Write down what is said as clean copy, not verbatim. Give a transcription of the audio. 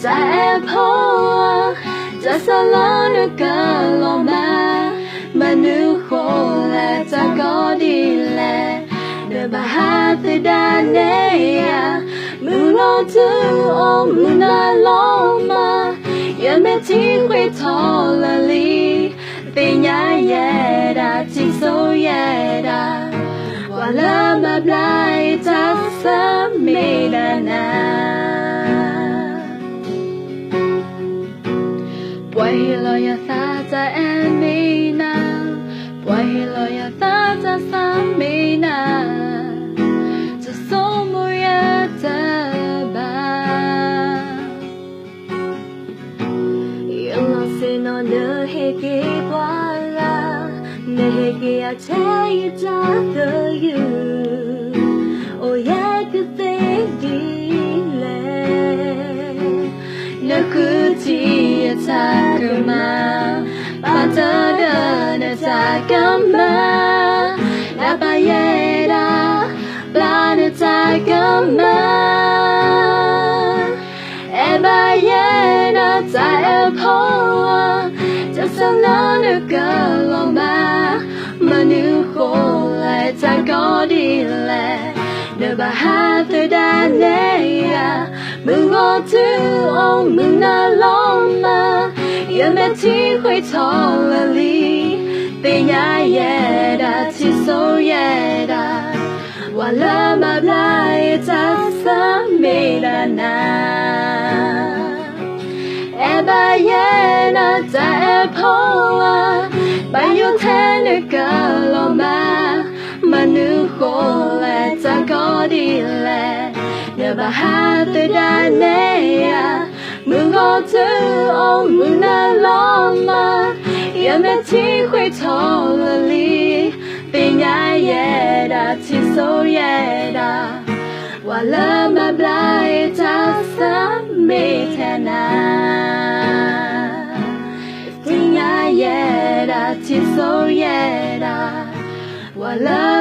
ta em hoa ta sao lo được cả lòng mà nữ khổ là ta có đi lẹ để bà hát tới đàn này mưa lo thứ ôm mưa na lo mà giờ mẹ chỉ quay thò là li về nhà ye đã chính số ye đã và lỡ mà lại ta sớm mê đàn quay lo ya ta em mê na quay lo ya ta sớm mê na cho số mùi ta ba yêu lo xin nó nỡ hay kia qua la nỡ hay kia chạy ra tới you oh yeah cứ thế đi lệ nỡ cứ chỉ ta cơ mà ba ta đơn ta cầm mà đã ba ye đã ba nỡ ta cầm mà em ba ye đã ta em hoa ta sao nó được cả lòng mà nữ khổ lại ta có đi lẹ để bà hát tới đàn này mừng ngọt thứ ông mừng na lo mà giờ mẹ chỉ quay thò là li về nhà ye đã chỉ số ye đã và lỡ mà lại ta sớm mê đàn em ba ye na ta em hoa bao nhiêu thế nữa cả lòng mà nữ khổ là ta có đi lẹ để bà hát tới đàn này mưa ngọt thứ ông mưa na lo mà giờ mẹ chỉ quay thò là li về nhà ye đã chỉ số ye đã và lỡ mà lại ta sớm mê thế nào về nhà ye đã chỉ số ye đã và lỡ